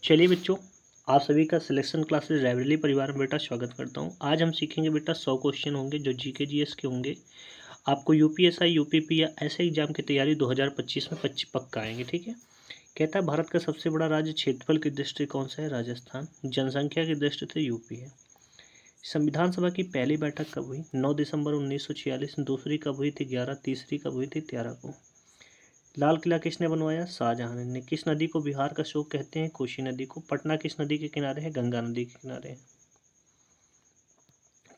चलिए बच्चों, आप सभी का सिलेक्शन क्लासेस लाइब्रेरी परिवार में बेटा स्वागत करता हूं। आज हम सीखेंगे बेटा 100 क्वेश्चन होंगे जो जीके जीएस के होंगे। आपको यूपीएसआई यूपीपी या ऐसे एग्जाम की तैयारी 2025 में पक्का आएंगे। ठीक है। कहता है भारत का सबसे बड़ा राज्य क्षेत्रफल की दृष्टि कौन सा है? राजस्थान। जनसंख्या की दृष्टि से यूपी है। संविधान सभा की पहली बैठक कब हुई? 9 दिसंबर 1946। दूसरी कब हुई थी? 11। तीसरी कब हुई थी? 13 को। लाल किला किसने बनवाया? शाहजहां ने। किस नदी को बिहार का शोक कहते हैं? कोसी नदी को। पटना किस नदी के किनारे है? गंगा नदी के किनारे है।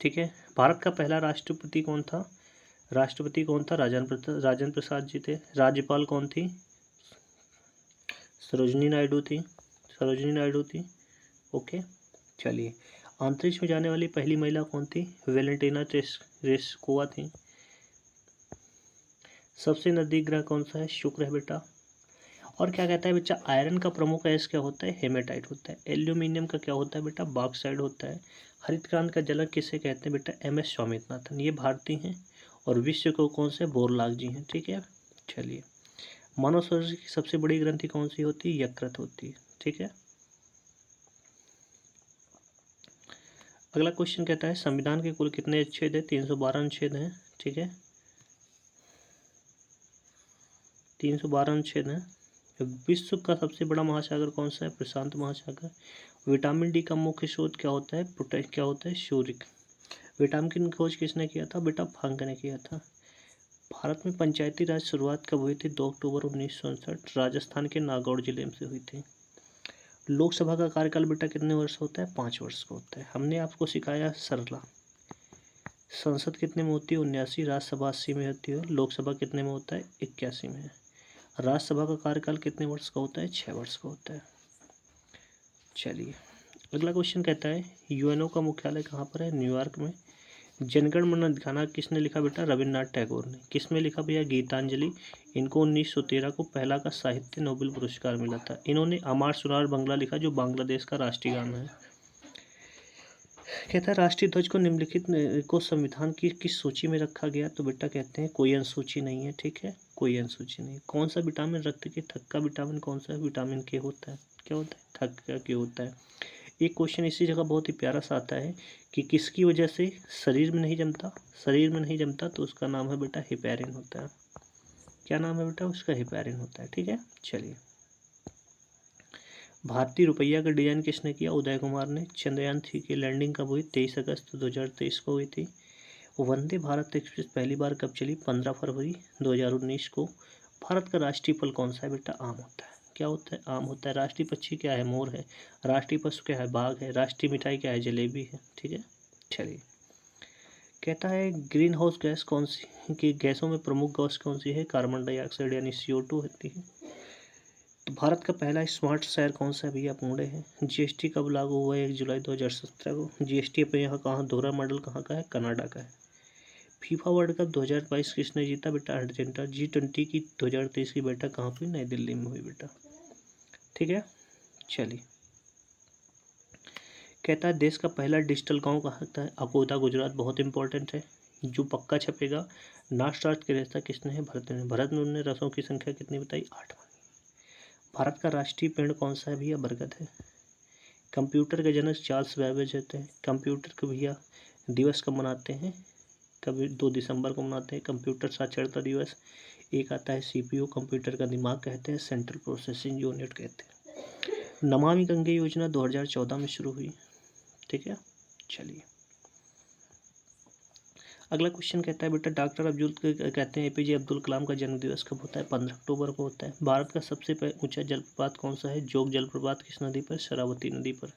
ठीक है। भारत का पहला राष्ट्रपति कौन था? राजेंद्र प्रसाद जी थे। राज्यपाल कौन थी? सरोजनी नायडू थी। ओके। चलिए, अंतरिक्ष में जाने वाली पहली महिला कौन थी? वेलेंटिना तेरेस्कोवा थी। सबसे नजदीक ग्रह कौन सा है? शुक्र है बेटा। और क्या कहता है बच्चा? आयरन का प्रमुख अयस्क क्या होता है? हेमेटाइट होता है। एल्यूमिनियम का क्या होता है बेटा? बॉक्साइड होता है। हरित क्रांति का जनक किसे कहते हैं बेटा? एम.एस. स्वामीनाथन। ये भारतीय हैं। और विश्व को कौन से? बोरलाग जी हैं। ठीक है। चलिए, मानव शरीर की सबसे बड़ी ग्रंथि कौन सी होती है? यकृत होती है। ठीक है। अगला क्वेश्चन कहता है संविधान के कुल कितने अनुच्छेद है? 312 अनुच्छेद हैं। ठीक है, 312 अनुच्छेद हैं। विश्व का सबसे बड़ा महासागर कौन सा है? प्रशांत महासागर। विटामिन डी का मुख्य स्रोत क्या होता है? क्या होता है? सूर्य। विटामिन की खोज किसने किया था बेटा? फंक ने किया था। भारत में पंचायती राज शुरुआत कब हुई थी? 2 अक्टूबर 1967। राजस्थान के नागौर जिले में से हुई थी। लोकसभा का कार्यकाल बेटा कितने वर्ष होता है? 5 वर्ष का होता है। हमने आपको सिखाया सरला। संसद कितने में होती है? 79। राज्यसभा 80 में होती है। लोकसभा कितने में होता है? 81 में है। राज्यसभा का कार्यकाल कितने वर्ष का होता है? 6 वर्ष का होता है। चलिए, अगला क्वेश्चन कहता है यूएनओ का मुख्यालय कहाँ पर है? न्यूयॉर्क में। जनगण मन गाना किसने लिखा बेटा? रविन्द्रनाथ टैगोर ने। किसमें लिखा भैया? गीतांजलि। इनको 1913 को पहला का साहित्य नोबेल पुरस्कार मिला था। इन्होंने अमार सुरार बंगला लिखा जो बांग्लादेश का राष्ट्रीय गान है। कहता है राष्ट्रीय ध्वज को निम्नलिखित को संविधान की किस सूची में रखा गया? तो बेटा कहते हैं कोई अनुसूची नहीं है। ठीक है, कोई अनुसूची नहीं। कौन सा विटामिन रक्त के थक्का का विटामिन कौन सा है? विटामिन के होता है। क्या होता है? थक्का के होता है। एक क्वेश्चन इसी जगह बहुत ही प्यारा सा आता है कि किसकी वजह से शरीर में नहीं जमता? तो उसका नाम है बेटा हेपेरिन होता है। क्या नाम है बेटा? उसका हेपेरिन होता है। ठीक है। चलिए, भारतीय रुपया का डिजाइन किसने किया? उदय कुमार ने। चंद्रयान 3 की लैंडिंग कब हुई? 23 अगस्त 2023 को हुई थी। वंदे भारत एक्सप्रेस पहली बार कब चली? 15 फरवरी 2019 को। भारत का राष्ट्रीय फल कौन सा है बेटा? आम होता है। क्या होता है? आम होता है। राष्ट्रीय पक्षी क्या है? मोर है। राष्ट्रीय पशु क्या है? बाघ है। राष्ट्रीय मिठाई क्या है? जलेबी है। ठीक है। चलिए, कहता है ग्रीन हाउस गैस कौन सी की गैसों में प्रमुख गैस कौन सी है? कार्बन डाइऑक्साइड यानी CO2 होती है। तो भारत का पहला स्मार्ट शहर कौन सा है भैया? पुणे है। जीएसटी कब लागू हुआ है? 1 जुलाई 2017 को। जीएसटी अपने यहाँ कहाँ? दोहरा मॉडल कहाँ का है? कनाडा का है। फीफा वर्ल्ड कप 2022 किसने जीता बेटा? अर्जेंटीना। G20 की 2023 की बैठक कहाँ हुई? नई दिल्ली में हुई बेटा। ठीक है। चलिए, कहता है देश का पहला डिजिटल गांव कहाँ था? अकोता गुजरात। बहुत इंपॉर्टेंट है, जो पक्का छपेगा। नास्ट राष्ट्र की रचना किसने है? भरत ने। भरत ने रसों की संख्या कितनी बताई? 8 मानी। भारत का राष्ट्रीय पेड़ कौन सा है भैया? बरगद है। कंप्यूटर के जनक चार्ल्स बैबेज होते हैं। कंप्यूटर को भैया दिवस कब मनाते हैं? कभी 2 दिसंबर को मनाते हैं कंप्यूटर साक्षरता दिवस। एक आता है CPU, कंप्यूटर का दिमाग कहते हैं। सेंट्रल प्रोसेसिंग यूनिट कहते हैं। नमामि गंगे योजना 2014 में शुरू हुई। ठीक है। चलिए, अगला क्वेश्चन कहता है बेटा डॉक्टर कहते हैं APJ अब्दुल कलाम का जन्म दिवस कब होता है? 15 अक्टूबर को होता है। भारत का सबसे ऊंचा जलप्रपात कौन सा है? जोग जलप्रपात किस नदी पर? शरावती नदी पर।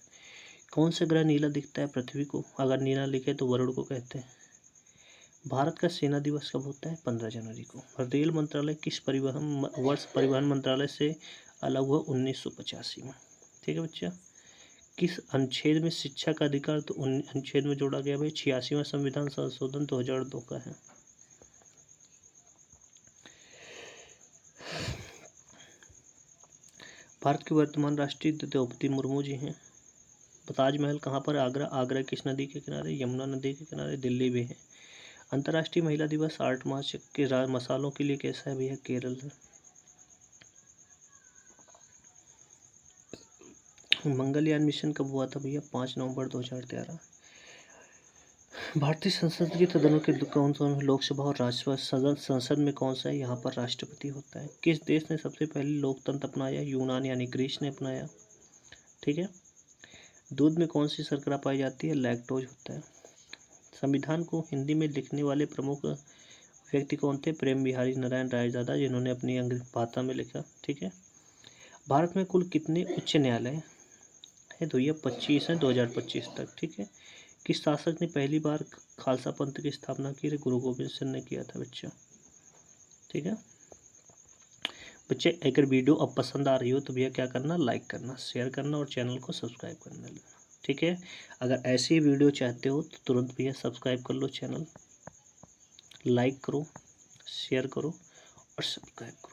कौन सा ग्रह नीला दिखता है पृथ्वी को? अगर नीला दिखे तो वरुण को कहते हैं। भारत का सेना दिवस कब होता है? 15 जनवरी को। रेल मंत्रालय किस परिवहन मंत्रालय से अलग हुआ? 1985 में। ठीक है बच्चा। किस अनुच्छेद में शिक्षा का अधिकार तो अनुच्छेद में जोड़ा गया भाई? 86वां संविधान संशोधन 2002 का है। भारत के वर्तमान राष्ट्रपति द्रौपदी मुर्मू जी हैं। ताजमहल कहाँ पर? आगरा। आगरा किस नदी के किनारे? यमुना नदी के किनारे। दिल्ली में है। अंतर्राष्ट्रीय महिला दिवस 8 मार्च के मसालों के लिए कैसा है भैया? केरल है। मंगलयान मिशन कब हुआ था भैया? 5 नवंबर 2013। भारतीय संसद की सदनों के कौन कौन लोकसभा और राज्यसभा सदन संसद में कौन सा है? यहाँ पर राष्ट्रपति होता है। किस देश ने सबसे पहले लोकतंत्र अपनाया? यूनान यानी ग्रीस ने अपनाया। ठीक है। दूध में कौन सी शर्करा पाई जाती है? लैक्टोज होता है। संविधान को हिंदी में लिखने वाले प्रमुख व्यक्ति कौन थे? प्रेम बिहारी नारायण रायजादा, जिन्होंने अपनी अंग्रेजी भाषा में लिखा। ठीक है। भारत में कुल कितने उच्च न्यायालय है? तो ये 25 है 2025 तक। ठीक है। किस शासक ने पहली बार खालसा पंथ की स्थापना की? गुरु गोबिंद सिंह ने किया था बच्चा। ठीक है बच्चे, अगर वीडियो अब पसंद आ रही हो तो भैया क्या करना, लाइक करना, शेयर करना और चैनल को सब्सक्राइब करना। ठीक है। अगर ऐसी वीडियो चाहते हो तो तुरंत भैया सब्सक्राइब कर लो चैनल, लाइक करो, शेयर करो और सब्सक्राइब करो।